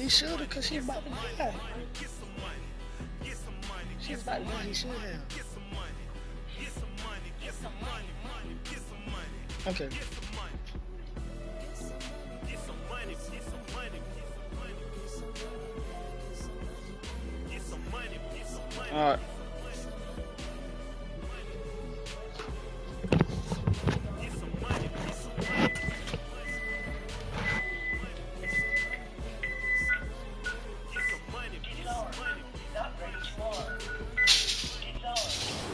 He should have, because she's about to die. She's about to die. He should have. Okay. All right.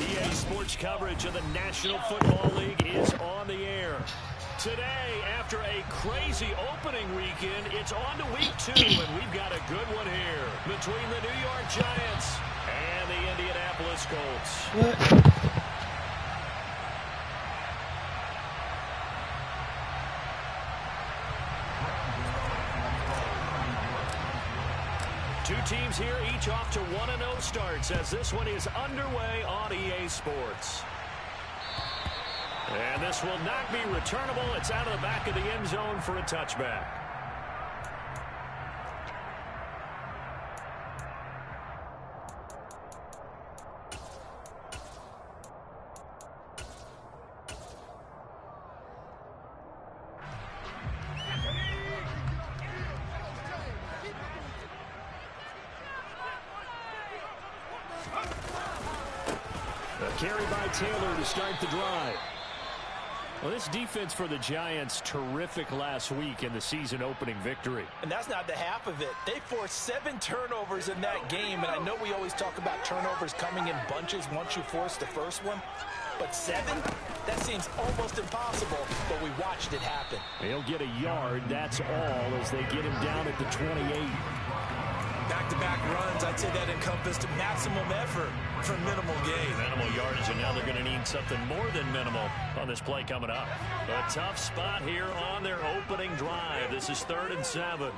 EA Sports coverage of the National Football League is on the air. Today, after a crazy opening weekend, it's on to week 2, and we've got a good one here between the New York Giants and the Indianapolis Colts. What? Two teams here, each off to 1-0 starts as this one is underway on EA Sports. And this will not be returnable. It's out of the back of the end zone for a touchback. A carry by Taylor to start the drive. Well, this defense for the Giants, terrific last week in the season-opening victory. And that's not the half of it. They forced 7 turnovers in that game, and I know we always talk about turnovers coming in bunches once you force the first one. But 7? That seems almost impossible, but we watched it happen. They'll get a yard, that's all, as they get him down at the 28. Back-to-back runs, I'd say that encompassed maximum effort for minimal gain. Minimal yardage, and now they're going to need something more than minimal on this play coming up. A tough spot here on their opening drive. This is 3rd and 7.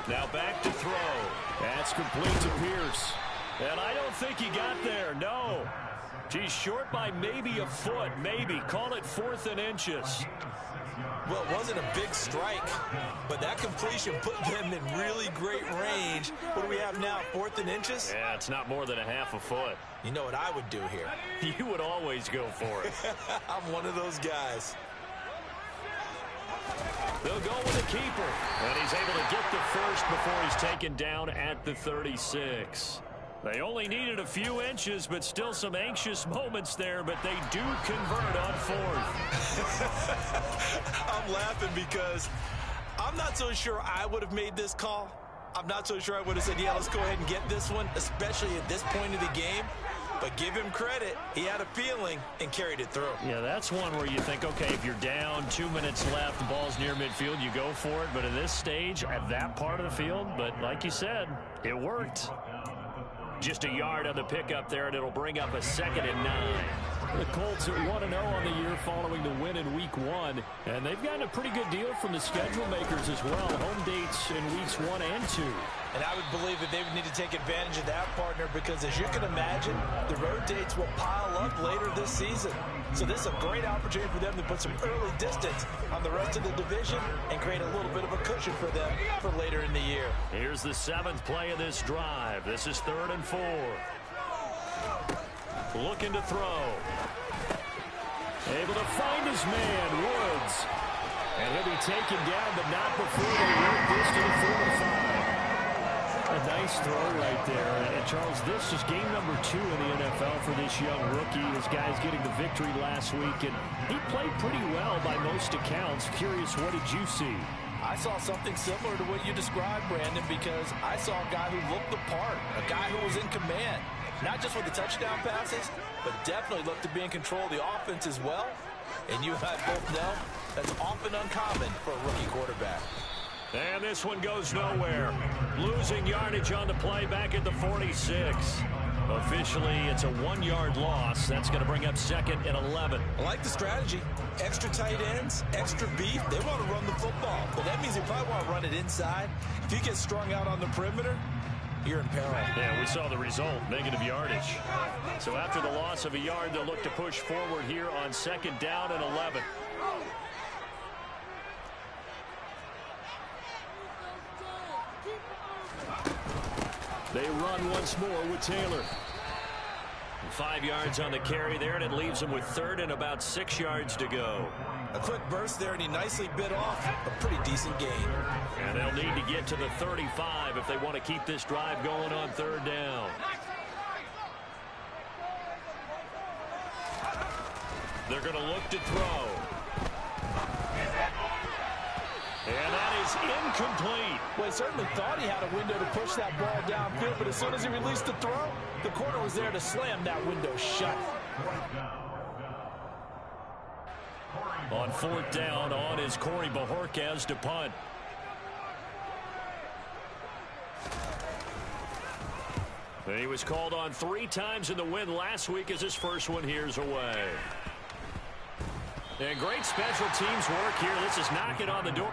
Now back to throw. That's complete to Pierce. And I don't think he got there, no. He's short by maybe a foot, maybe. Call it 4th and inches. Well, it wasn't a big strike, but that completion put them in really great range. What do we have now, 4th and inches? Yeah, it's not more than a half a foot. You know what I would do here? You would always go for it. I'm one of those guys. They'll go with the keeper, and he's able to get the first before he's taken down at the 36. They only needed a few inches, but still some anxious moments there, but they do convert on 4th. I'm laughing because I'm not so sure I would have made this call. I'm not so sure I would have said, yeah, let's go ahead and get this one, especially at this point of the game. But give him credit. He had a feeling and carried it through. Yeah, that's one where you think, okay, if you're down, 2 minutes left, the ball's near midfield, you go for it. But at this stage, at that part of the field, but like you said, it worked. Just a yard on the pickup there, and it'll bring up a 2nd and 9. The Colts at 1-0 on the year following the win in Week 1. And they've gotten a pretty good deal from the schedule makers as well. Home dates in Weeks 1 and 2. And I would believe that they would need to take advantage of that, partner, because as you can imagine, the road dates will pile up later this season. So this is a great opportunity for them to put some early distance on the rest of the division and create a little bit of a cushion for them for later in the year. Here's the 7th play of this drive. This is 3rd and 4. Looking to throw. Able to find his man, Woods. And he'll be taken down, but not before they work this to the 45. A nice throw right there. And Charles, this is game number 2 in the NFL for this young rookie. This guy's getting the victory last week, and he played pretty well by most accounts. Curious, what did you see? I saw something similar to what you described, Brandon, because I saw a guy who looked the part, a guy who was in command, not just with the touchdown passes, but definitely looked to be in control of the offense as well. And you and I both know that's often uncommon for a rookie quarterback. And this one goes nowhere. Losing yardage on the play back at the 46. Officially, it's a 1-yard loss. That's going to bring up 2nd and 11. I like the strategy. Extra tight ends, extra beef. They want to run the football, but that means they probably want to run it inside. If you get strung out on the perimeter, you're in peril. Yeah, we saw the result, negative yardage. So after the loss of a yard, they'll look to push forward here on 2nd down and 11. They run once more with Taylor. 5 yards on the carry there, and it leaves him with third and about 6 yards to go. A quick burst there, and he nicely bit off a pretty decent gain. And they'll need to get to the 35 if they want to keep this drive going on third down. They're going to look to throw. And that is incomplete. Well, he certainly thought he had a window to push that ball downfield, but as soon as he released the throw, the corner was there to slam that window shut. On fourth down, on is Corey Bojorquez to punt. And he was called on 3 times in the win last week as his first one here's away. And great special teams work here. This is knocking on the door.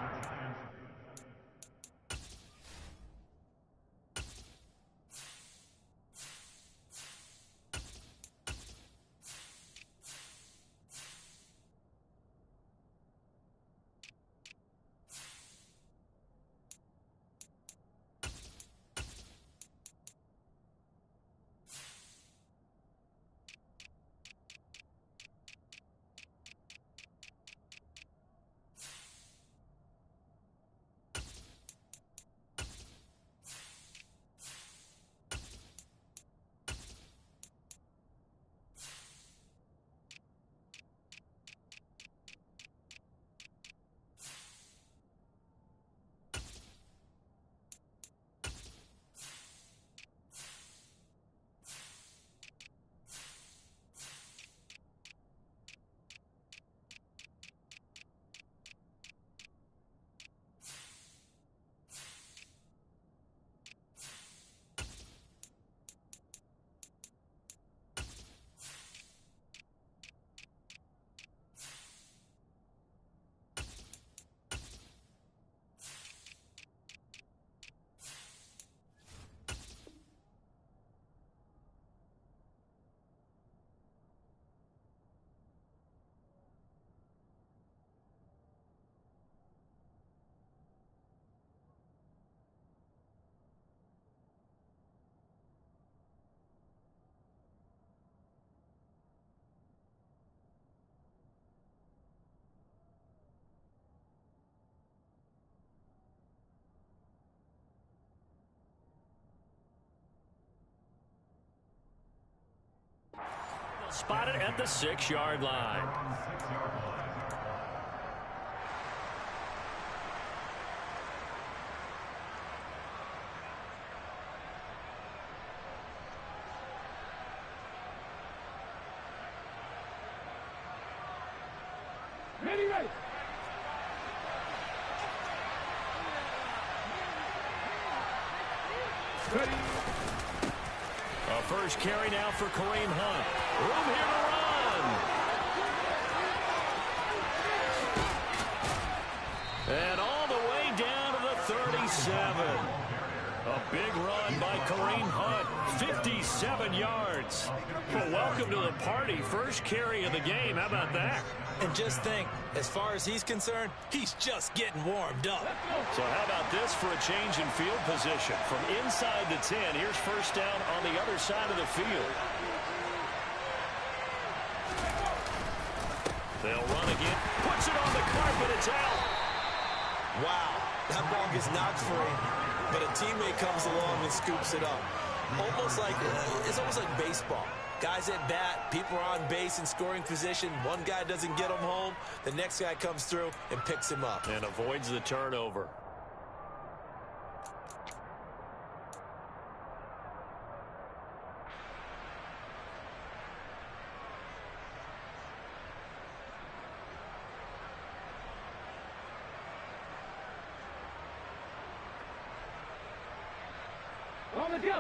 Spotted at the 6-yard line. Ready. A first carry now for Kareem Hunt. Room here to run. And all the way down to the 37. A big run by Kareem Hunt. 57 yards. Well, welcome to the party. First carry of the game. How about that? And just think, as far as he's concerned, he's just getting warmed up. So how about this for a change in field position? From inside the 10, here's first down on the other side of the field. They'll run again. Puts it on the carpet. It's out. Wow, that ball gets knocked free, but a teammate comes along and scoops it up. It's almost like baseball. Guys at bat, people are on base in scoring position. One guy doesn't get him home. The next guy comes through and picks him up. And avoids the turnover.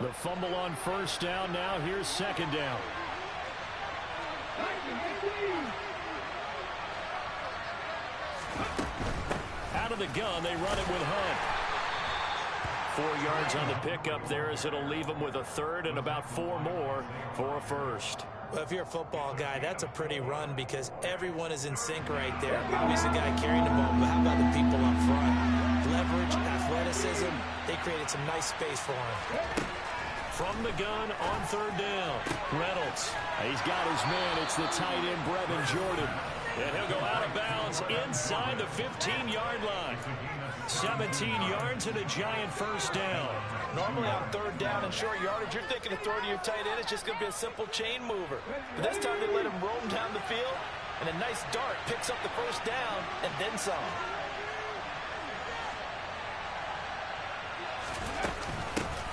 The fumble on first down. Now here's second down. Out of the gun, they run it with Hunt. 4 yards on the pickup there as it'll leave them with a third and about 4 more for a first. Well, if you're a football guy, that's a pretty run because everyone is in sync right there. Obviously, the guy carrying the ball, but how about the people up front? Leverage, athleticism, they created some nice space for him. From the gun on third down, Reynolds. He's got his man. It's the tight end, Brevin Jordan. And he'll go out of bounds inside the 15-yard line. 17 yards and a Giant first down. Normally on third down and short yardage, you're thinking of throwing to your tight end. It's just going to be a simple chain mover. But this time they let him roam down the field, and a nice dart picks up the first down and then some.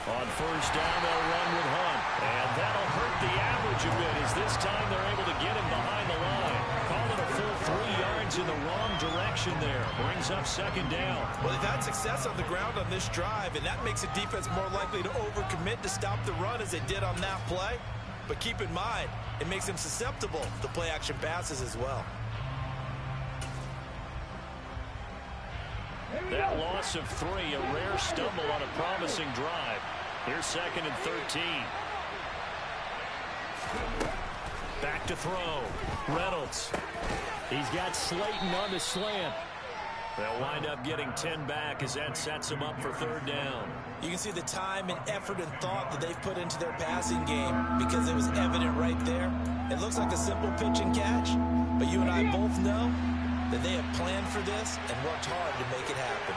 On first down, they'll run with Hunt. And that'll hurt the average a bit as this time they're able to get him behind the line. Call it a full 3 yards in the wrong direction there. Brings up second down. Well, they've had success on the ground on this drive, and that makes the defense more likely to overcommit to stop the run as they did on that play. But keep in mind, it makes them susceptible to play-action passes as well. That loss of 3, a rare stumble on a promising drive. Here's second and 13. Back to throw. Reynolds. He's got Slayton on the slant. They'll wind up getting 10 back as that sets them up for third down. You can see the time and effort and thought that they've put into their passing game because it was evident right there. It looks like a simple pitch and catch, but you and I both know that they have planned for this and worked hard to make it happen.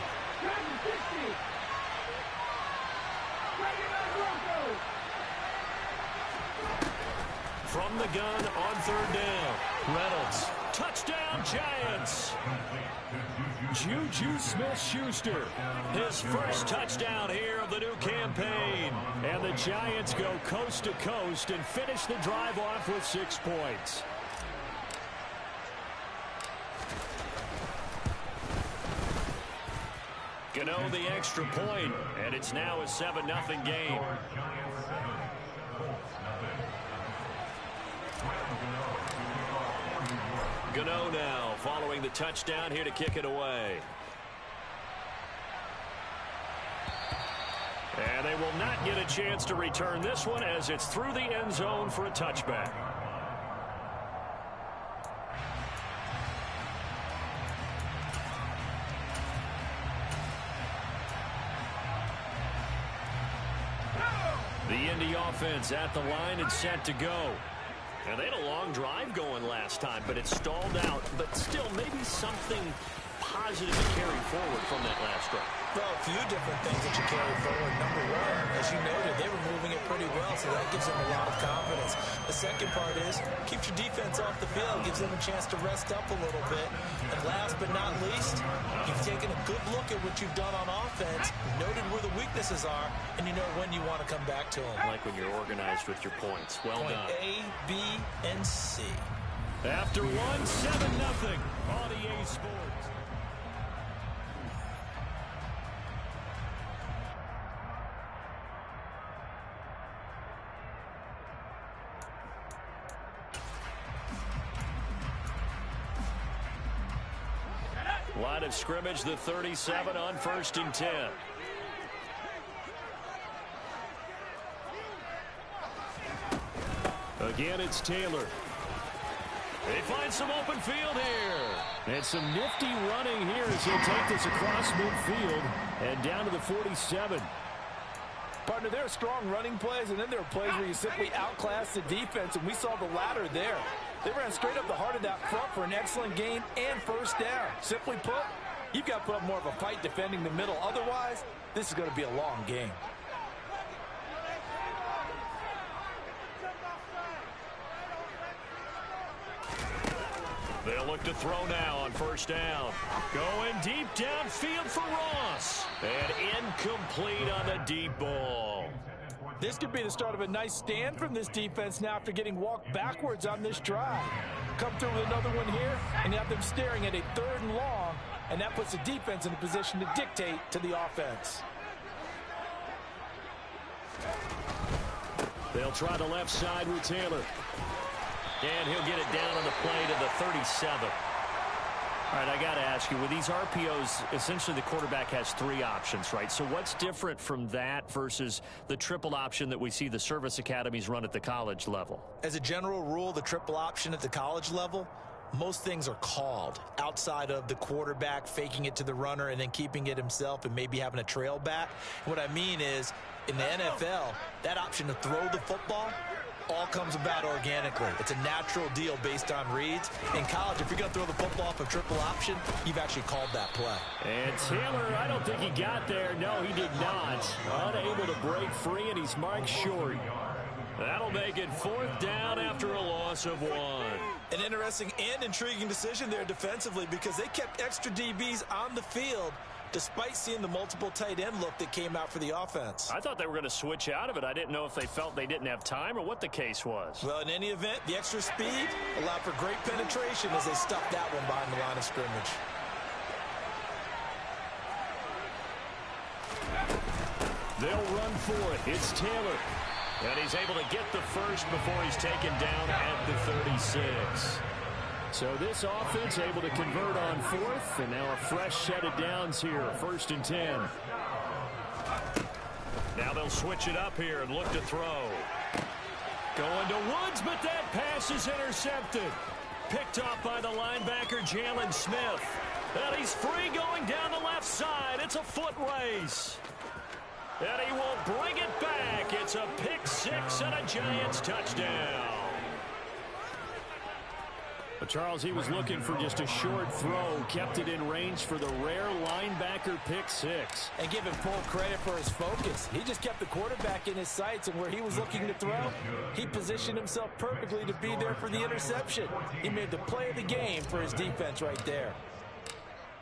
From the gun on third down, Reynolds. Touchdown, Giants! Juju Smith-Schuster. His first touchdown here of the new campaign. And the Giants go coast to coast and finish the drive off with 6 points. Gano the extra point, and it's now a 7-0 game. Gano now following the touchdown here to kick it away. And they will not get a chance to return this one as it's through the end zone for a touchback. The Indy offense at the line and set to go. And they had a long drive going last time, but it stalled out. But still, maybe something positive to carry forward from that last drive. Well, a few different things that you carry forward. Number one, as you noted, they were moving it pretty well, so that gives them a lot of confidence. The second part is, keeps your defense off the field, gives them a chance to rest up a little bit. And last but not least, you've taken a good look at what you've done on offense, noted where the weaknesses are, and you know when you want to come back to them. Like when you're organized with your points. Well Point done. A, B, and C. After 1, 7-0 on EA Sports. Line of scrimmage, the 37 on 1st and 10. Again, it's Taylor. They find some open field here. And some nifty running here as he'll take this across midfield and down to the 47. Partner, there are strong running plays, and then there are plays where you simply outclass the defense, and we saw the latter there. They ran straight up the heart of that front for an excellent gain and first down. Simply put, you've got to put up more of a fight defending the middle. Otherwise, this is going to be a long game. They'll look to throw now on first down. Going deep downfield for Ross. And incomplete on the deep ball. This could be the start of a nice stand from this defense now after getting walked backwards on this drive. Come through with another one here, and you have them staring at a 3rd and long, and that puts the defense in a position to dictate to the offense. They'll try the left side with Taylor. And he'll get it down on the play to the 37. All right, I got to ask you, with these RPOs, essentially the quarterback has 3 options, right? So what's different from that versus the triple option that we see the service academies run at the college level? As a general rule, the triple option at the college level most things are called outside of the quarterback faking it to the runner and then keeping it himself and maybe having a trail back. What I mean is, in the NFL, that option to throw the football all comes about organically. It's a natural deal based on reads. In college, if you're going to throw the football off a triple option, you've actually called that play. And Taylor, I don't think he got there. No, he did not. Unable to break free, and he's marked short. That'll make it 4th down after a loss of 1. An interesting and intriguing decision there defensively because they kept extra DBs on the field despite seeing the multiple tight end look that came out for the offense. I thought they were going to switch out of it. I didn't know if they felt they didn't have time or what the case was. Well, in any event, the extra speed allowed for great penetration as they stuffed that one behind the line of scrimmage. They'll run for it. It's Taylor. And he's able to get the first before he's taken down at the 36. So this offense able to convert on 4th, and now a fresh set of downs here, 1st and 10. Now they'll switch it up here and look to throw. Going to Woods, but that pass is intercepted. Picked off by the linebacker, Jalen Smith. And he's free going down the left side. It's a foot race. And he will bring it back. It's a pick 6 and a Giants touchdown. But Charles, he was looking for just a short throw, kept it in range for the rare linebacker pick 6. And give him full credit for his focus. He just kept the quarterback in his sights, and where he was looking to throw, he positioned himself perfectly to be there for the interception. He made the play of the game for his defense right there.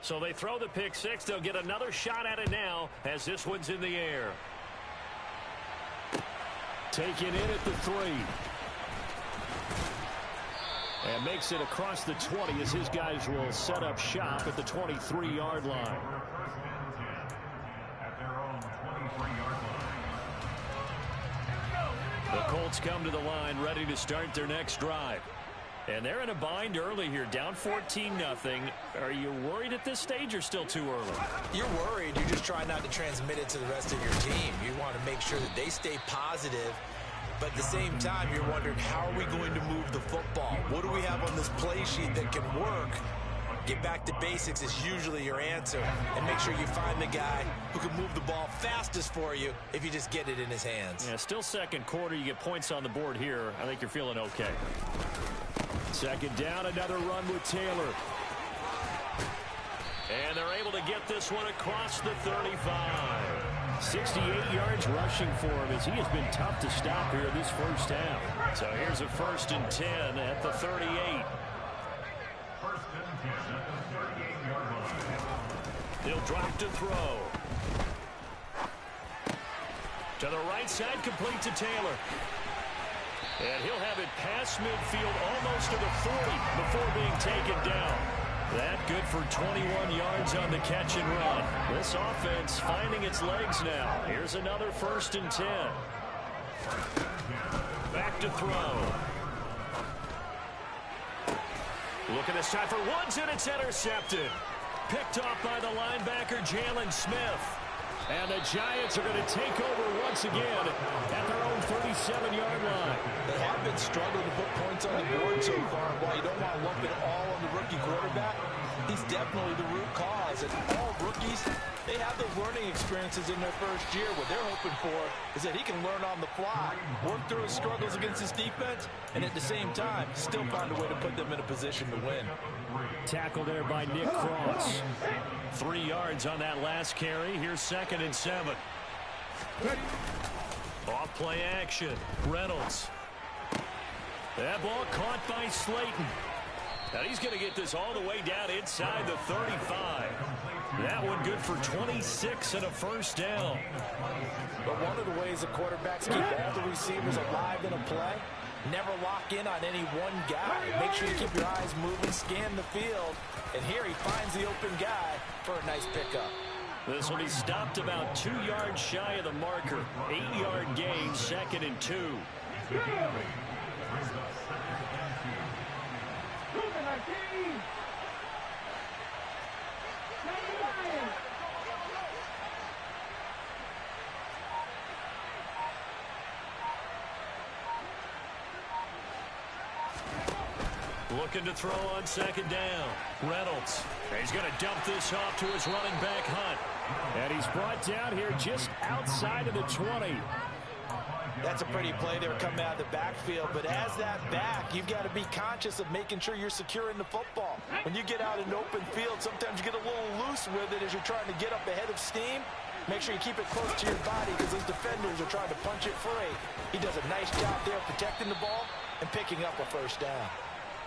So they throw the pick 6. They'll get another shot at it now as this one's in the air. Taken in at the 3. And makes it across the 20 as his guys will set up shop at the 23-yard line. The Colts come to the line ready to start their next drive. And they're in a bind early here, down 14-0. Are you worried at this stage or still too early? You're worried. You're just trying not to transmit it to the rest of your team. You want to make sure that they stay positive. But at the same time, you're wondering, how are we going to move the football? What do we have on this play sheet that can work? Get back to basics is usually your answer. And make sure you find the guy who can move the ball fastest for you if you just get it in his hands. Yeah, still second quarter. You get points on the board here. I think you're feeling okay. 2nd down, another run with Taylor. And they're able to get this one across the 35. 68 yards rushing for him as he has been tough to stop here this first half. So here's a 1st and 10 at the 38. He'll drop to throw. To the right side, complete to Taylor. And he'll have it past midfield almost to the 40 before being taken down. That good for 21 yards on the catch and run. This offense finding its legs now. Here's another 1st and 10. Back to throw. Look at this time for Woods, and it's intercepted. Picked off by the linebacker, Jalen Smith. And the Giants are going to take over once again at their own 37-yard line. They have been struggling to put points on the board so far. While you don't want to lump it all on the rookie quarterback, he's definitely the root cause. And all rookies, they have those learning experiences in their first year. What they're hoping for is that he can learn on the fly, work through his struggles against his defense, and at the same time, still find a way to put them in a position to win. Tackle there by Nick Cross. 3 yards on that last carry. Here's 2nd and 7. Off play action. Reynolds. That ball caught by Slayton. Now he's going to get this all the way down inside the 35. That one good for 26 and a 1st down. But one of the ways the quarterbacks keep all the receivers alive in a play, never lock in on any one guy. Make sure you keep your eyes moving, scan the field, and here he finds the open guy for a nice pickup. This will be stopped about 2 yards shy of the marker. 8-yard gain, 2nd and 2. Looking to throw on second down. Reynolds. He's going to dump this off to his running back, Hunt. And he's brought down here just outside of the 20. That's a pretty play there coming out of the backfield, but as that back, you've got to be conscious of making sure you're securing the football. When you get out in open field, sometimes you get a little loose with it as you're trying to get up ahead of steam. Make sure you keep it close to your body because those defenders are trying to punch it free. He does a nice job there protecting the ball and picking up a first down.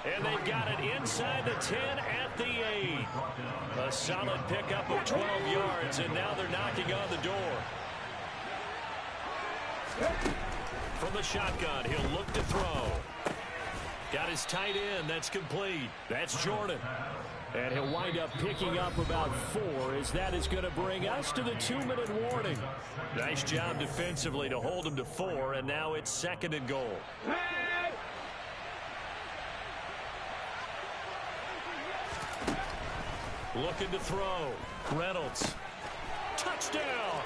And they've got it inside the 10 at the 8. A solid pickup of 12 yards, and now they're knocking on the door. From the shotgun, he'll look to throw. Got his tight end. That's complete. That's Jordan. And he'll wind up picking up about 4 as that is going to bring us to the 2-minute warning. Nice job defensively to hold him to 4, and now it's 2nd and goal. Looking to throw. Reynolds. Touchdown.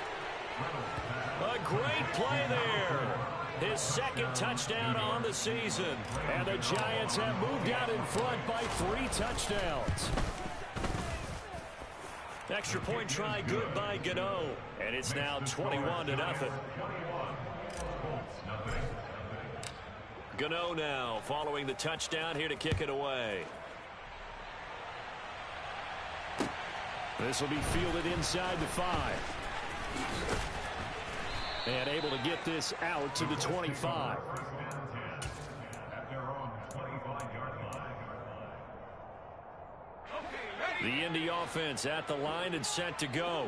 A great play there. His 2nd touchdown on the season. And the Giants have moved out in front by 3 touchdowns. Extra point try good by Gano. And it's now 21-0. Gano now following the touchdown here to kick it away. This will be fielded inside the 5. And able to get this out to the 25. The Indy offense at the line and set to go.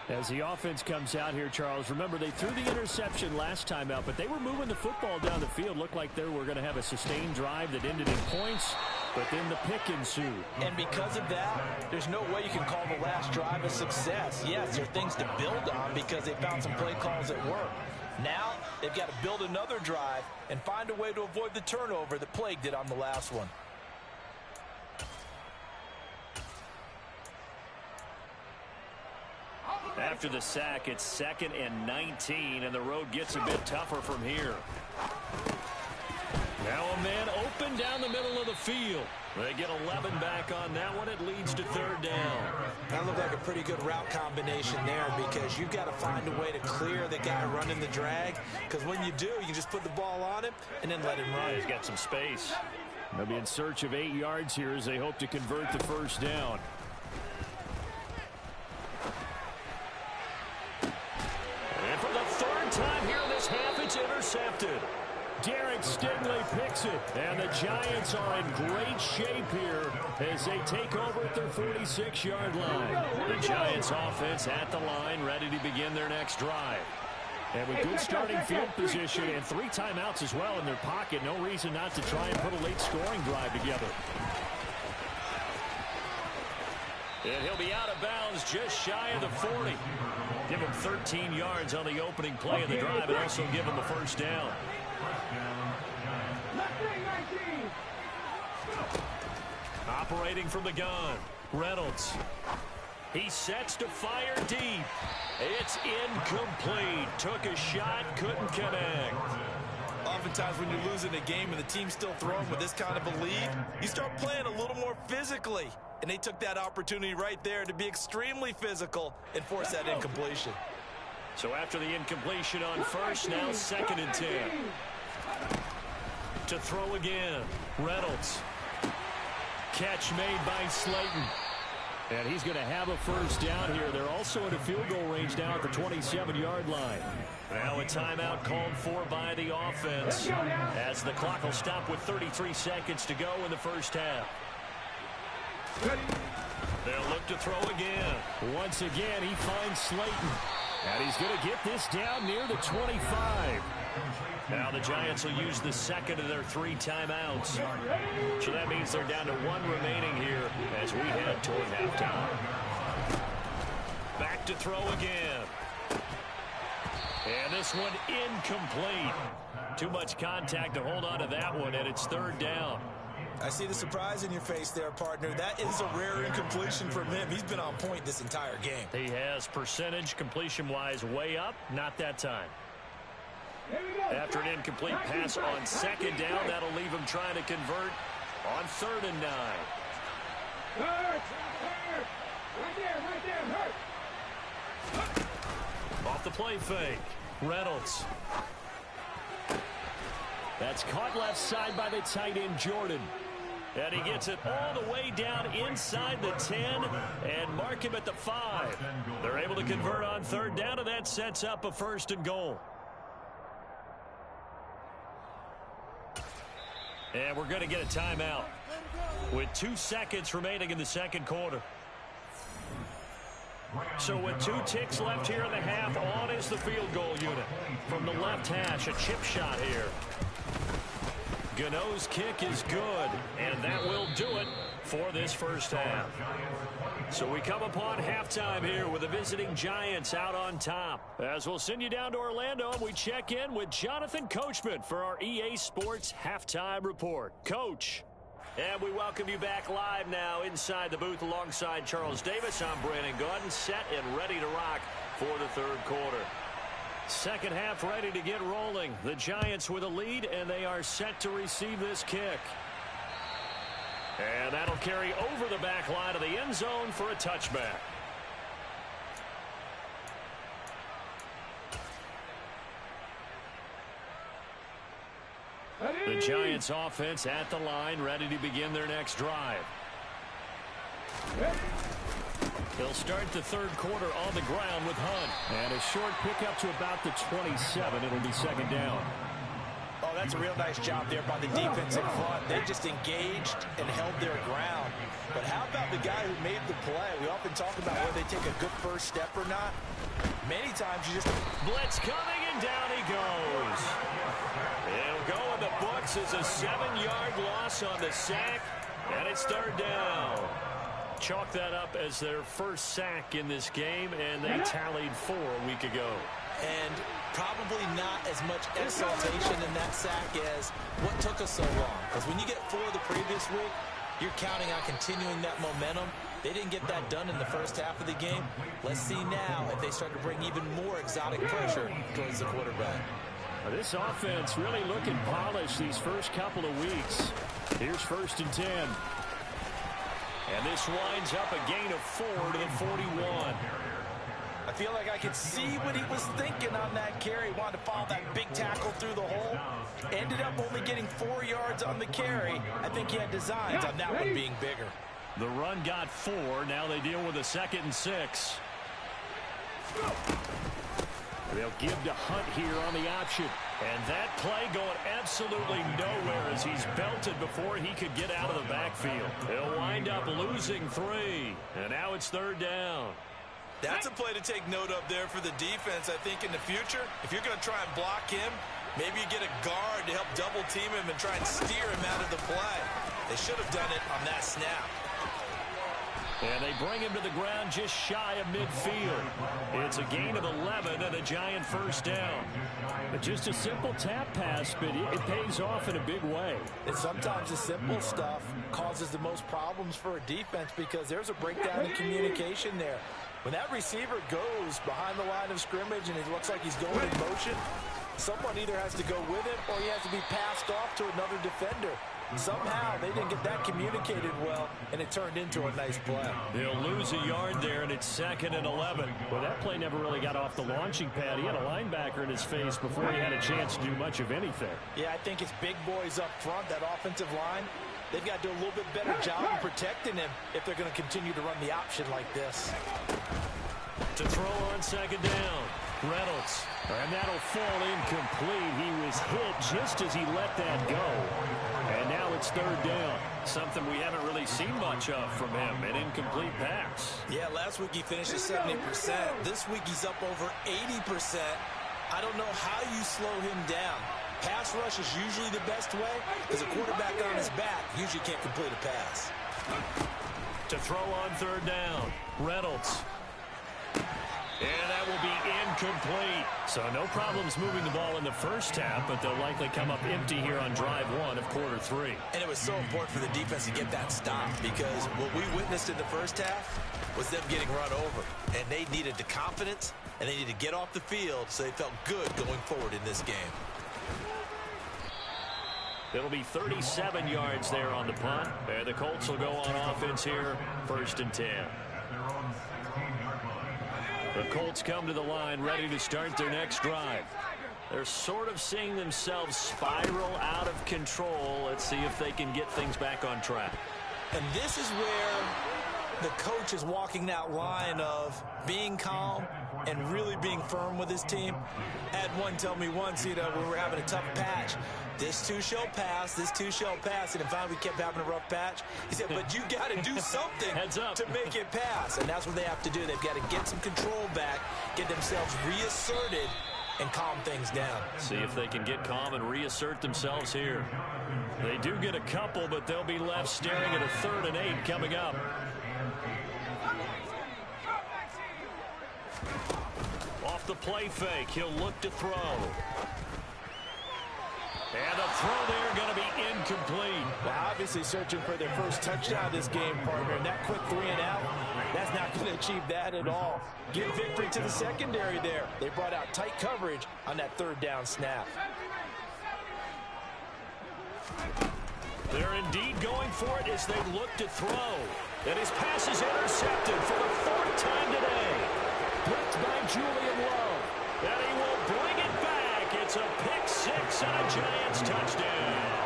As the offense comes out here, Charles, remember they threw the interception last time out, but they were moving the football down the field. Looked like they were going to have a sustained drive that ended in points, but then the pick ensued. And because of that, there's no way you can call the last drive a success. Yes, there are things to build on because they found some play calls that work. Now, they've got to build another drive and find a way to avoid the turnover that plagued it on the last one. After the sack, it's 2nd and 19, and the road gets a bit tougher from here. Now a man open down the middle of the field. They get 11 back on that one. It leads to 3rd down. That looked like a pretty good route combination there because you've got to find a way to clear the guy running the drag, because when you do, you can just put the ball on him and then let him run. He's got some space. They'll be in search of 8 yards here as they hope to convert the first down. And for the 3rd time here this half, it's intercepted. Derek Stingley picks it, and the Giants are in great shape here as they take over at their 46-yard line. The Giants offense at the line, ready to begin their next drive. And with good starting field position and 3 timeouts as well in their pocket, no reason not to try and put a late scoring drive together. And he'll be out of bounds just shy of the 40. Give him 13 yards on the opening play of the drive and also give him the first down. Operating from the gun, Reynolds. He sets to fire deep. It's incomplete. Took a shot, couldn't connect. Oftentimes when you're losing a game and the team's still throwing with this kind of a lead, you start playing a little more physically. And they took that opportunity right there to be extremely physical and force that incompletion. So after the incompletion on first, now 2nd and 10. To throw again, Reynolds. Catch made by Slayton. And he's going to have a first down here. They're also in a field goal range now at the 27-yard line. Now a timeout called for by the offense as the clock will stop with 33 seconds to go in the first half. They'll look to throw again. Once again, he finds Slayton. And he's going to get this down near the 25. Now the Giants will use the 2nd of their 3 timeouts. So that means they're down to 1 remaining here as we head toward halftime. Back to throw again. And this one incomplete. Too much contact to hold on to that one, and it's 3rd down. I see the surprise in your face there, partner. That is a rare incompletion from him. He's been on point this entire game. He has percentage completion-wise way up, not that time. After an incomplete pass on 2nd down, that'll leave him trying to convert On 3rd and 9. Hurt! Right there, hurt! Off the play fake. Reynolds. That's caught left side by the tight end, Jordan. And he gets it all the way down inside the 10 and mark him at the 5. They're able to convert on 3rd down, and that sets up a 1st and goal. And we're going to get a timeout with 2 seconds remaining in the 2nd quarter. So with 2 ticks left here in the half, on is the field goal unit. From the left hash, a chip shot here. Gano's kick is good, and that will do it for this 1st half. So we come upon halftime here with the visiting Giants out on top. As we'll send you down to Orlando, and we check in with Jonathan Coachman for our EA Sports Halftime Report. Coach. And we welcome you back live now inside the booth alongside Charles Davis. I'm Brandon Gaudin, set and ready to rock for the 3rd quarter. 2nd half ready to get rolling. The Giants with a lead, and they are set to receive this kick. And that'll carry over the back line of the end zone for a touchback. The Giants offense at the line, ready to begin their next drive. They'll start the 3rd quarter on the ground with Hunt. And a short pickup to about the 27. It'll be 2nd down. Oh, that's a real nice job there by the defense in front. They just engaged and held their ground. But how about the guy who made the play? We often talk about whether they take a good first step or not. Many times you just... Blitz coming, and down he goes. It'll go in the books as a 7-yard loss on the sack. And it's 3rd down. Chalk that up as their first sack in this game, and they tallied 4 a week ago. And probably not as much exaltation in that sack as what took us so long. Because when you get 4 the previous week, you're counting on continuing that momentum. They didn't get that done in the first half of the game. Let's see now if they start to bring even more exotic pressure towards the quarterback. This offense really looking polished these first couple of weeks. Here's 1st and 10. And this winds up a gain of 4 to the 41. I feel like I could see what he was thinking on that carry. Wanted to follow that big tackle through the hole. Ended up only getting 4 yards on the carry. I think he had designs on that one being bigger. The run got 4. Now they deal with a 2nd and 6. They'll give to Hunt here on the option. And that play going absolutely nowhere as he's belted before he could get out of the backfield. They'll wind up losing 3. And now it's 3rd down. That's a play to take note of there for the defense, I think, in the future. If you're going to try and block him, maybe you get a guard to help double team him and try and steer him out of the play. They should have done it on that snap. And they bring him to the ground just shy of midfield. It's a gain of 11 and a Giant 1st down. But just a simple tap pass, but it pays off in a big way. And sometimes the simple stuff causes the most problems for a defense because there's a breakdown in communication there. When that receiver goes behind the line of scrimmage and it looks like he's going in motion, someone either has to go with him or he has to be passed off to another defender. Somehow they didn't get that communicated well, and it turned into a nice play. They'll lose a yard there, and it's 2nd and 11. Well, that play never really got off the launching pad. He had a linebacker in his face before he had a chance to do much of anything. Yeah, I think it's big boys up front, that offensive line. They've got to do a little bit better job of protecting him if they're going to continue to run the option like this. To throw on 2nd down, Reynolds. And that'll fall incomplete. He was hit just as he let that go. And now it's 3rd down. Something we haven't really seen much of from him, an incomplete pass. Yeah, last week he finished at 70%. This week he's up over 80%. I don't know how you slow him down. Pass rush is usually the best way because a quarterback on his back usually can't complete a pass. To throw on 3rd down, Reynolds. And that will be incomplete. So no problems moving the ball in the first half, but they'll likely come up empty here on drive 1 of quarter 3. And it was so important for the defense to get that stop because what we witnessed in the first half was them getting run over. And they needed the confidence, and they needed to get off the field so they felt good going forward in this game. It'll be 37 yards there on the punt. And the Colts will go on offense here, 1st and 10. The Colts come to the line ready to start their next drive. They're sort of seeing themselves spiral out of control. Let's see if they can get things back on track. And this is where the coach is walking that line of being calm and really being firm with his team. I had one tell me once, when we were having a tough patch, this too shall pass, this too shall pass. And finally we kept having a rough patch. He said, but you got to do something to make it pass. And that's what they have to do. They've got to get some control back, get themselves reasserted, and calm things down. See if they can get calm and reassert themselves here. They do get a couple, but they'll be left staring at a 3rd and 8 coming up. Off the play fake, he'll look to throw. And the throw there going to be incomplete. Well, obviously searching for their first touchdown this game, partner. And that quick 3 and out, that's not going to achieve that at all. Give victory to the secondary there. They brought out tight coverage on that 3rd down snap. They're indeed going for it as they look to throw. And his pass is intercepted for the 4th time today. Picked by Julian Love. And he will bring it back. It's a pick 6 and a Giants touchdown.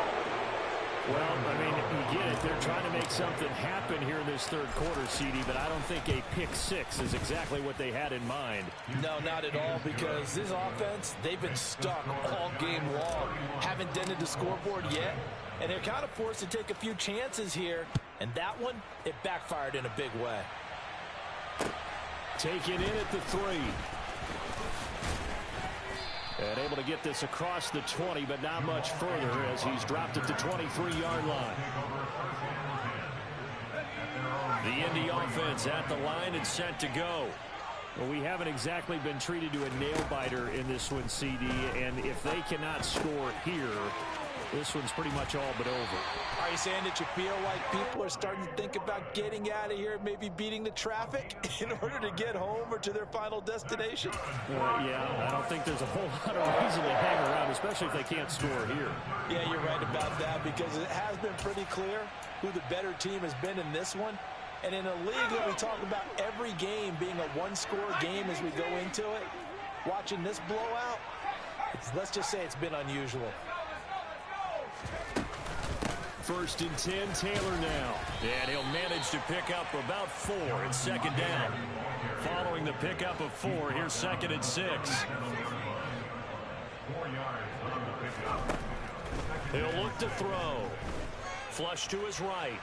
Well, I mean, you get it. They're trying to make something happen here in this 3rd quarter, CD, but I don't think a pick 6 is exactly what they had in mind. No, not at all, because this offense, they've been stuck all game long. Haven't dented the scoreboard yet, and they're kind of forced to take a few chances here, and that one, it backfired in a big way. Taken in at the 3. And able to get this across the 20, but not much further as he's dropped at the 23-yard line. The Indy offense at the line and set to go. Well, we haven't exactly been treated to a nail-biter in this one, CD, and if they cannot score here, this one's pretty much all but over. Are you saying that you feel like people are starting to think about getting out of here, maybe beating the traffic in order to get home or to their final destination? Yeah, I don't think there's a whole lot of reason to hang around, especially if they can't score here. Yeah, you're right about that, because it has been pretty clear who the better team has been in this one. And in a league that we talk about every game being a one-score game as we go into it, watching this blowout, let's just say it's been unusual. 1st and 10, Taylor now. And he'll manage to pick up about 4 at 2nd down. Following the pickup of 4, here's 2nd and 6. He'll look to throw. Flush to his right.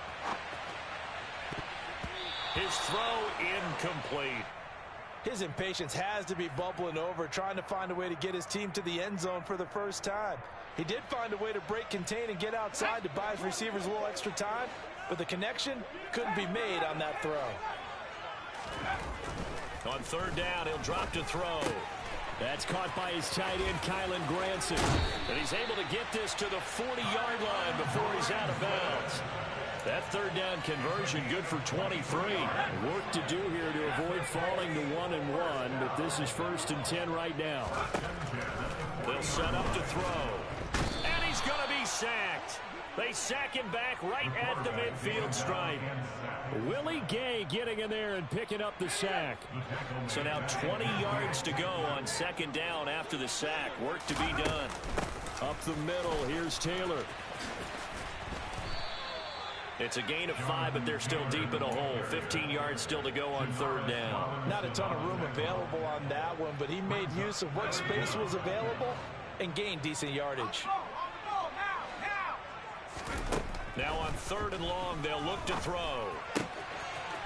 His throw incomplete. His impatience has to be bubbling over, trying to find a way to get his team to the end zone for the first time. He did find a way to break contain and get outside to buy his receivers a little extra time, but the connection couldn't be made on that throw. On 3rd down, he'll drop to throw. That's caught by his tight end, Kylen Granson. And he's able to get this to the 40-yard line before he's out of bounds. That 3rd down conversion good for 23. Work to do here to avoid falling to 1-1, but this is 1st and 10 right now. They'll set up to throw. And he's going to be sacked. They sack him back right at the midfield stripe. Willie Gay getting in there and picking up the sack. So now 20 yards to go on 2nd down after the sack. Work to be done. Up the middle, here's Taylor. It's a gain of 5, but they're still deep in a hole. 15 yards still to go on 3rd down. Not a ton of room available on that one, but he made use of what space was available and gained decent yardage. Now on 3rd and long, they'll look to throw.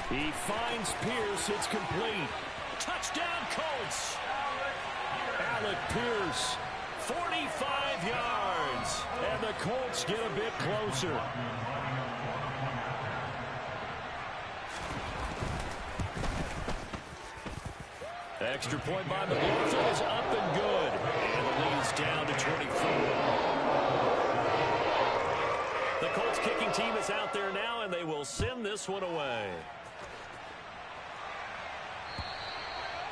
He finds Pierce. It's complete. Touchdown, Colts! Alec Pierce. 45 yards. And the Colts get a bit closer. Extra point by McLaughlin is up and good. And the lead's down to 24. The Colts kicking team is out there now, and they will send this one away.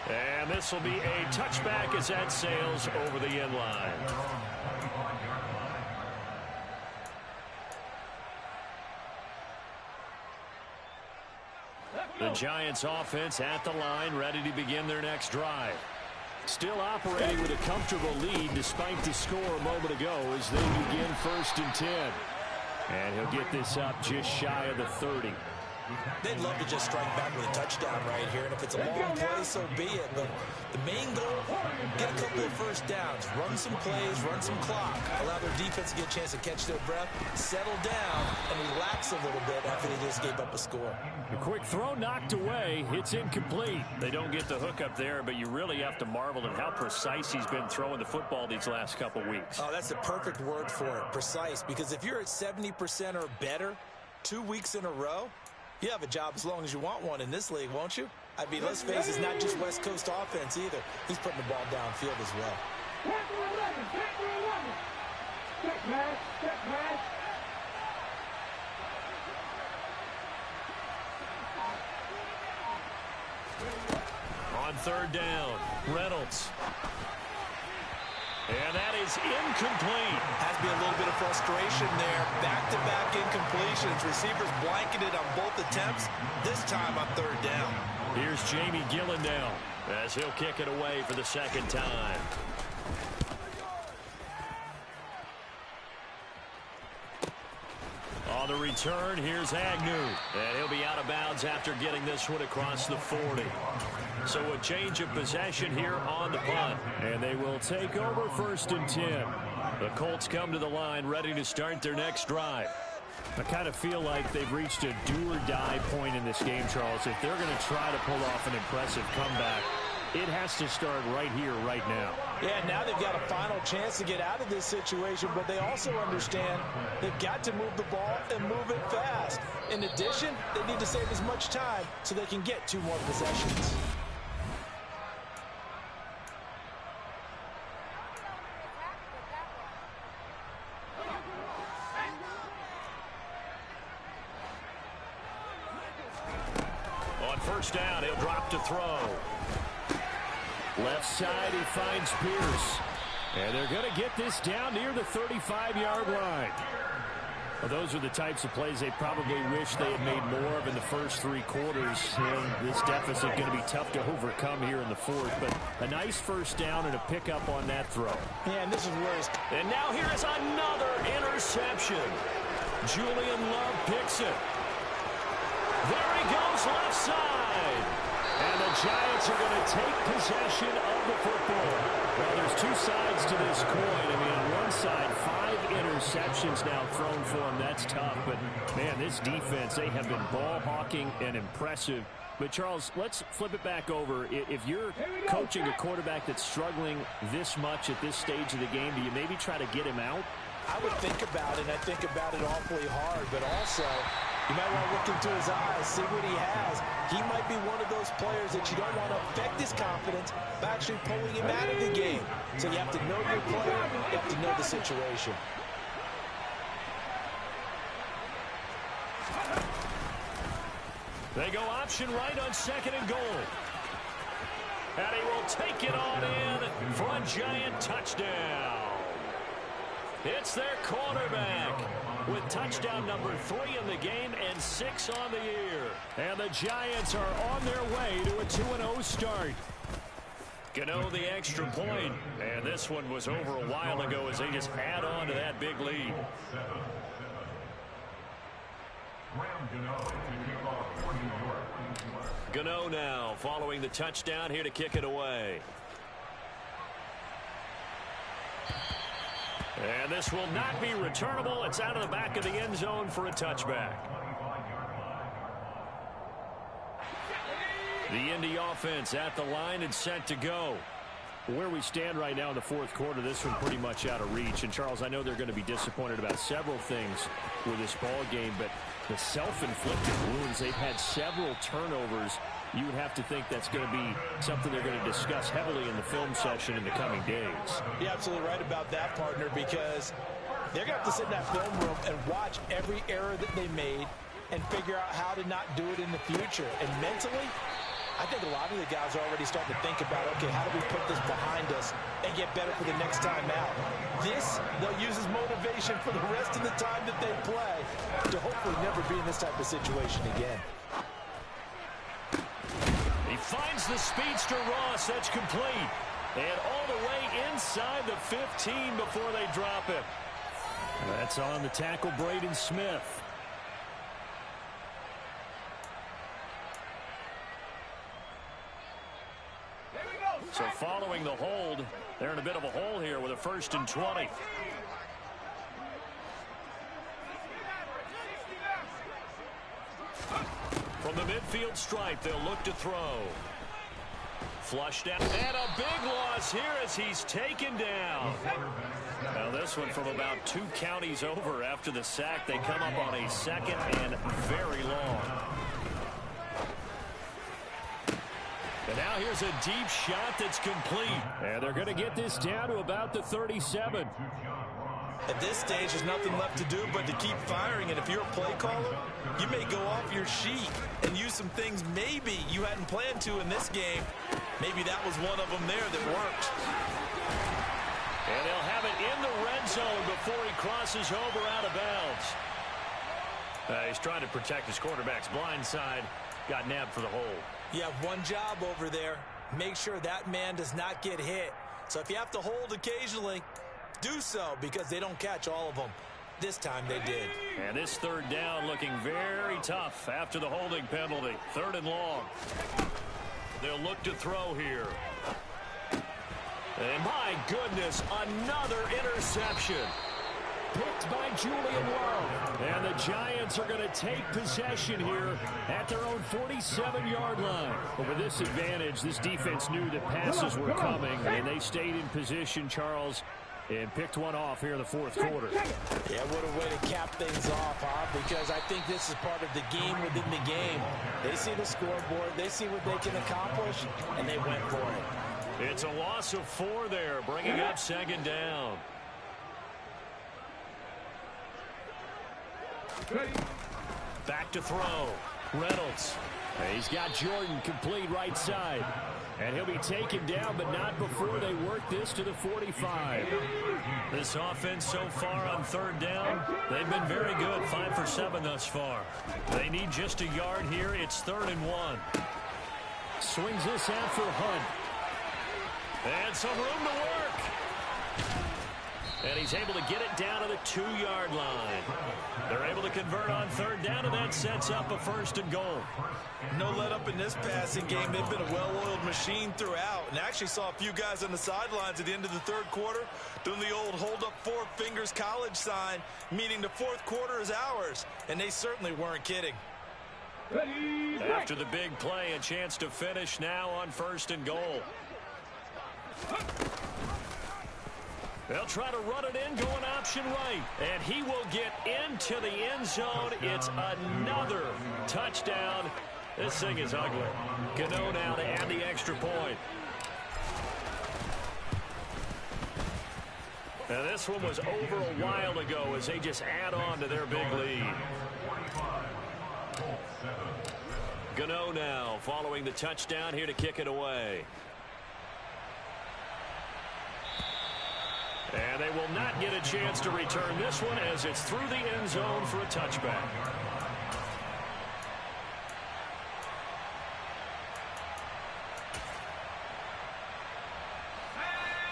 And this will be a touchback as that sails over the end line. Giants offense at the line, ready to begin their next drive. Still operating with a comfortable lead despite the score a moment ago as they begin 1st and 10. And he'll get this up just shy of the 30. They'd love to just strike back with a touchdown right here, and if it's a long play, so be it. But the main goal, get a couple of first downs, run some plays, run some clock, allow their defense to get a chance to catch their breath, settle down, and relax a little bit after they just gave up a score. A quick throw knocked away. It's incomplete. They don't get the hook up there, but you really have to marvel at how precise he's been throwing the football these last couple weeks. Oh, that's the perfect word for it, precise, because if you're at 70% or better 2 weeks in a row, you have a job as long as you want one in this league, won't you? I mean, let's face it, it's not just West Coast offense either. He's putting the ball downfield as well. Check 11. Check match. On 3rd down, Reynolds. And that is incomplete. Has to be a little bit of frustration there. Back-to-back incompletions. Receivers blanketed on both attempts, this time on 3rd down. Here's Jamie Gillen now as he'll kick it away for the 2nd time. On the return, here's Agnew. And he'll be out of bounds after getting this one across the 40. So a change of possession here on the punt. And they will take over 1st and 10. The Colts come to the line ready to start their next drive. I kind of feel like they've reached a do-or-die point in this game, Charles. If they're going to try to pull off an impressive comeback, it has to start right here, right now. Yeah, now they've got a final chance to get out of this situation, but they also understand they've got to move the ball and move it fast. In addition, they need to save as much time so they can get 2 more possessions. On 1st down, he'll drop to throw. Left side, he finds Pierce. And they're going to get this down near the 35-yard line. Well, those are the types of plays they probably wish they had made more of in the first 3 quarters. And this deficit going to be tough to overcome here in the 4th. But a nice 1st down and a pickup on that throw. Yeah, and this is where it's... And now here is another interception. Julian Love picks it. There he goes left side. And the Giants are going to take possession of the football. Well, there's 2 sides to this coin. I mean, on one side, 5 interceptions now thrown for them. That's tough. But, man, this defense, they have been ball hawking and impressive. But, Charles, let's flip it back over. If you're coaching a quarterback that's struggling this much at this stage of the game, do you maybe try to get him out? I would think about it, and I think about it awfully hard, but also you might want to look into his eyes, see what he has. He might be one of those players that you don't want to affect his confidence by actually pulling him out of the game. So you have to know your player, you have to know the situation. They go option right on 2nd and goal. And he will take it on in for a Giant touchdown. It's their quarterback with touchdown number 3 in the game and 6 on the year. And the Giants are on their way to a 2-0 start. Gano the extra point. And this one was over a while ago as they just add on to that big lead. Gano now following the touchdown here to kick it away. And this will not be returnable. It's out of the back of the end zone for a touchback. The Indy offense at the line and set to go. Where we stand right now in the 4th quarter, this one pretty much out of reach. And, Charles, I know they're going to be disappointed about several things with this ball game, but the self-inflicted wounds, they've had several turnovers. You would have to think that's going to be something they're going to discuss heavily in the film session in the coming days. You're absolutely right about that, partner, because they're going to have to sit in that film room and watch every error that they made and figure out how to not do it in the future. And mentally, I think a lot of the guys are already starting to think about, okay, how do we put this behind us and get better for the next time out? This, they'll use as motivation for the rest of the time that they play to hopefully never be in this type of situation again. finds the speedster Ross. That's complete. And all the way inside the 15 before they drop it. That's on the tackle, Braden Smith. So following the hold, they're in a bit of a hole here with a 1st and 20. From the midfield stripe, they'll look to throw. Flushed out. And a big loss here as he's taken down. Now this one from about 2 counties over after the sack. They come up on a 2nd and very long. And now here's a deep shot that's complete. And they're going to get this down to about the 37. At this stage, there's nothing left to do but to keep firing. And if you're a play caller, you may go off your sheet and use some things maybe you hadn't planned to in this game. Maybe that was one of them there that worked. And they'll have it in the red zone before he crosses over out of bounds. He's trying to protect his quarterback's blind side. Got nabbed for the hold. You have one job over there. Make sure that man does not get hit. So if you have to hold occasionally, do so, because they don't catch all of them. This time they did. And this 3rd down looking very tough after the holding penalty. 3rd and long. They'll look to throw here. And my goodness, another interception. Picked by Julian Love. And the Giants are going to take possession here at their own 47-yard line. But with this advantage, this defense knew that passes were coming, and they stayed in position, Charles, and picked one off here in the 4th quarter. Yeah, what a way to cap things off, huh? Because I think this is part of the game within the game. They see the scoreboard, they see what they can accomplish, and they went for it. It's a loss of 4 there, bringing up 2nd down. Back to throw. Reynolds. He's got Jordan complete right side. And he'll be taken down, but not before they work this to the 45. This offense so far on 3rd down, they've been very good. 5 for 7 thus far. They need just a yard here. It's 3rd and 1. Swings this out for Hunt. And some room to work. And he's able to get it down to the 2-yard line. They're able to convert on 3rd down, and that sets up a 1st and goal. No let up in this passing game. They've been a well-oiled machine throughout. And actually saw a few guys on the sidelines at the end of the 3rd quarter doing the old hold up 4 fingers college sign, meaning the 4th quarter is ours. And they certainly weren't kidding. After the big play, a chance to finish now on 1st and goal. They'll try to run it in, going option right. And he will get into the end zone. It's another touchdown. This thing is ugly. Gano now to add the extra point. Now this one was over a while ago as they just add on to their big lead. Gano now following the touchdown here to kick it away. And they will not get a chance to return this one as it's through the end zone for a touchback.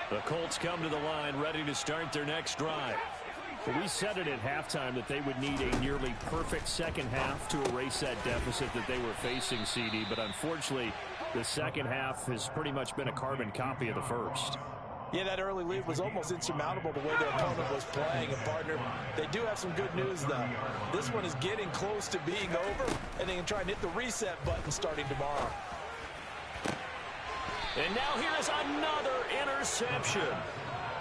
The Colts come to the line ready to start their next drive. Well, we said it at halftime that they would need a nearly perfect second half to erase that deficit that they were facing, CD. But unfortunately, the second half has pretty much been a carbon copy of the first. Yeah, that early lead was almost insurmountable the way their opponent was playing. And, partner, they do have some good news, though. This one is getting close to being over, and they can try and hit the reset button starting tomorrow. And now here is another interception.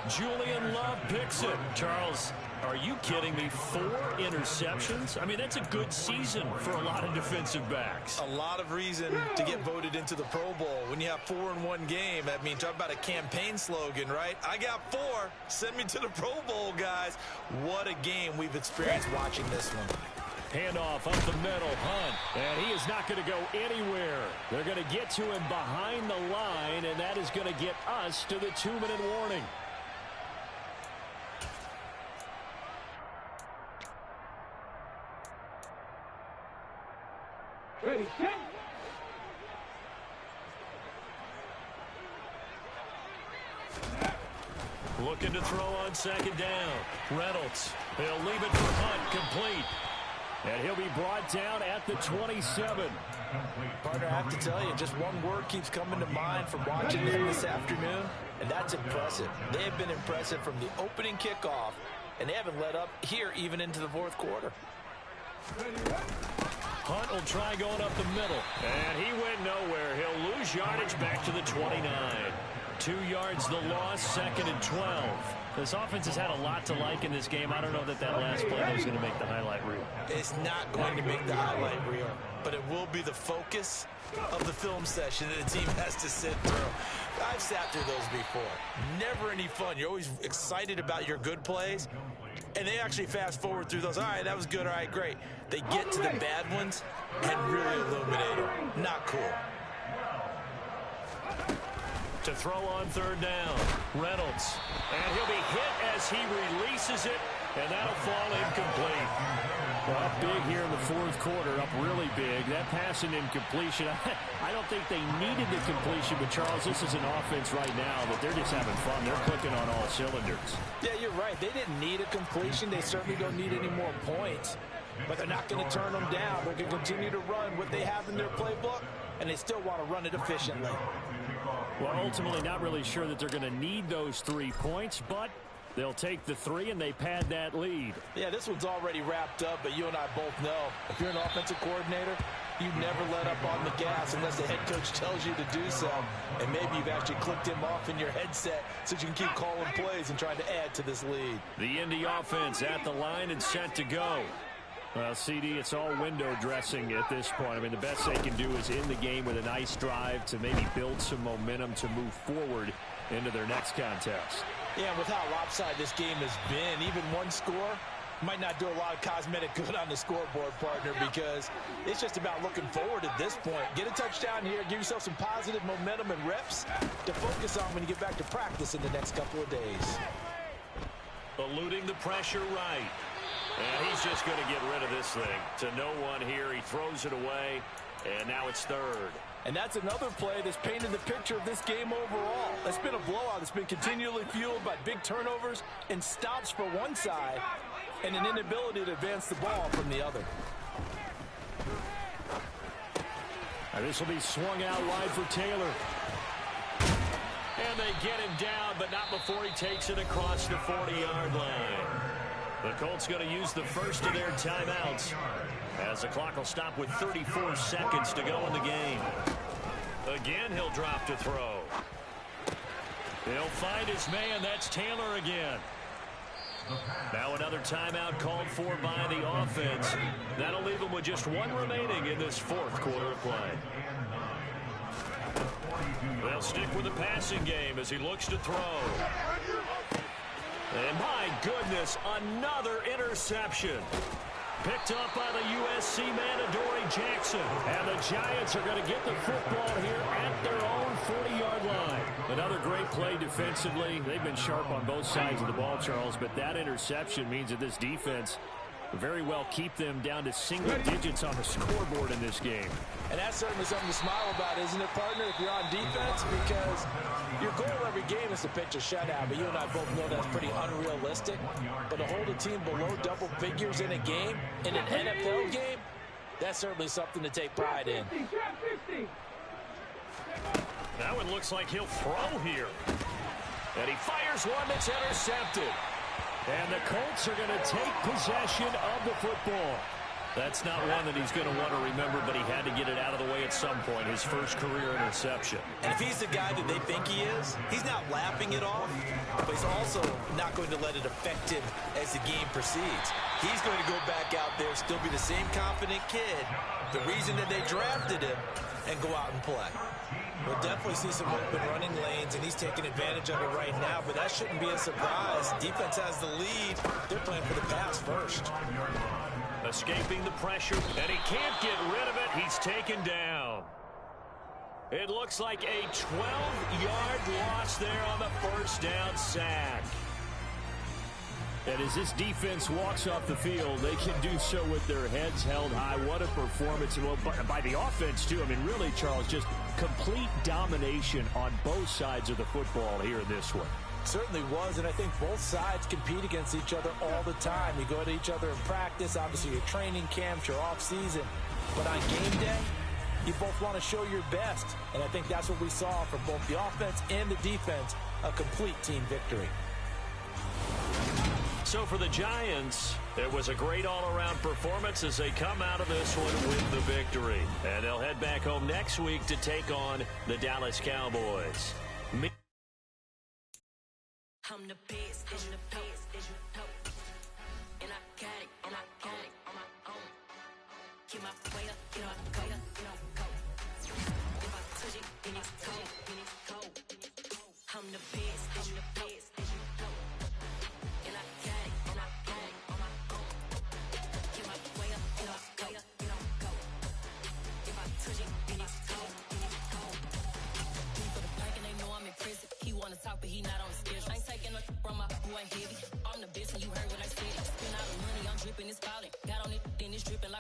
Julian Love picks it. Charles, are you kidding me? 4 interceptions? I mean, that's a good season for a lot of defensive backs. A lot of reason to get voted into the Pro Bowl. When you have 4 in one game, I mean, talk about a campaign slogan, right? I got 4. Send me to the Pro Bowl, guys. What a game we've experienced watching this one. Handoff up the middle, Hunt. And he is not going to go anywhere. They're going to get to him behind the line, and that is going to get us to the 2-minute warning. Ready, set. Looking to throw on second down. Reynolds. He'll leave it for Hunt, complete. And he'll be brought down at the 27. Partner, I have to tell you, just one word keeps coming to mind from watching them this afternoon, and that's impressive. They have been impressive from the opening kickoff, and they haven't let up here even into the fourth quarter. Hunt will try going up the middle. And he went nowhere. He'll lose yardage back to the 29. 2 yards the loss, 2nd and 12. This offense has had a lot to like in this game. I don't know that last play was going to make the highlight reel. It's not going to make the highlight reel, but it will be the focus of the film session that the team has to sit through. I've sat through those before. Never any fun. You're always excited about your good plays, and they actually fast forward through those. All right, that was good. All right, great. They get to the bad ones and really illuminate them. Not cool. To throw on third down, Reynolds. And he'll be hit as he releases it, and that'll fall incomplete. Well, up big here in the fourth quarter, up really big. That pass and incompletion, I don't think they needed the completion, but Charles, this is an offense right now that they're just having fun. They're clicking on all cylinders. Yeah, you're right. They didn't need a completion. They certainly don't need any more points, but they're not going to turn them down. They're going to continue to run what they have in their playbook, and they still want to run it efficiently. Well, ultimately, not really sure that they're going to need those 3 points, but they'll take the 3 and they pad that lead. Yeah, this one's already wrapped up, but you and I both know if you're an offensive coordinator, you never let up on the gas unless the head coach tells you to do so. And maybe you've actually clicked him off in your headset so you can keep calling plays and trying to add to this lead. The Indy offense at the line and set to go. Well, CD, it's all window dressing at this point. I mean, the best they can do is end the game with a nice drive to maybe build some momentum to move forward into their next contest. Yeah, and with how lopsided this game has been, even one score might not do a lot of cosmetic good on the scoreboard, partner, because it's just about looking forward at this point. Get a touchdown here, give yourself some positive momentum and reps to focus on when you get back to practice in the next couple of days. Eluding the pressure right. And he's just going to get rid of this thing to no one here. He throws it away, and now it's third. And that's another play that's painted the picture of this game overall. It's been a blowout that's been continually fueled by big turnovers and stops for one side and an inability to advance the ball from the other. And this will be swung out wide for Taylor. And they get him down, but not before he takes it across the 40-yard line. The Colts going to use the first of their timeouts as the clock will stop with 34 seconds to go in the game. Again, he'll drop to throw. He'll find his man. That's Taylor again. Now another timeout called for by the offense. That'll leave them with just 1 remaining in this fourth quarter of play. They'll stick with the passing game as he looks to throw. And my goodness, another interception. Picked up by the USC man, Adoree Jackson. And the Giants are going to get the football here at their own 40-yard line. Another great play defensively. They've been sharp on both sides of the ball, Charles, but that interception means that this defense very well keep them down to single digits on the scoreboard in this game. And that's certainly something to smile about, isn't it, partner, if you're on defense? Because your goal every game is to pitch a shutout, but you and I both know that's pretty unrealistic. But to hold a team below double figures in a game, in an NFL game, that's certainly something to take pride in. That one looks like he'll throw here. And he fires one that's intercepted. And the Colts are going to take possession of the football. That's not one that he's going to want to remember, but he had to get it out of the way at some point, his first career interception. And if he's the guy that they think he is, he's not laughing it off, but he's also not going to let it affect him as the game proceeds. He's going to go back out there, still be the same confident kid, the reason that they drafted him, and go out and play. We'll definitely see some open running lanes, and he's taking advantage of it right now, but that shouldn't be a surprise. Defense has the lead. They're playing for the pass first. Escaping the pressure, and he can't get rid of it. He's taken down. It looks like a 12-yard loss there on the first down sack. And as this defense walks off the field, they can do so with their heads held high. What a performance. Well, by the offense, too. I mean, really, Charles, just complete domination on both sides of the football here in this one. Certainly was, and I think both sides compete against each other all the time. You go at each other in practice, obviously your training camps, your off-season. But on game day, you both want to show your best. And I think that's what we saw from both the offense and the defense, a complete team victory. So for the Giants, it was a great all-around performance as they come out of this one with the victory. And they'll head back home next week to take on the Dallas Cowboys. I'm the best, as you know. And I got it, on my own. Get my way up, go. If I touch it, then it's cold. I'm the best, as you know. And I got it, on my own. Get my way up, go. If I touch it, then it's cold. For the pack and they know I'm impressive. He wanna talk, but he not on the schedule. I ain't taking no from my boy heavy. I'm the best and you heard what I said. Spend all the money, I'm dripping, it's falling. Got on it, then it's dripping.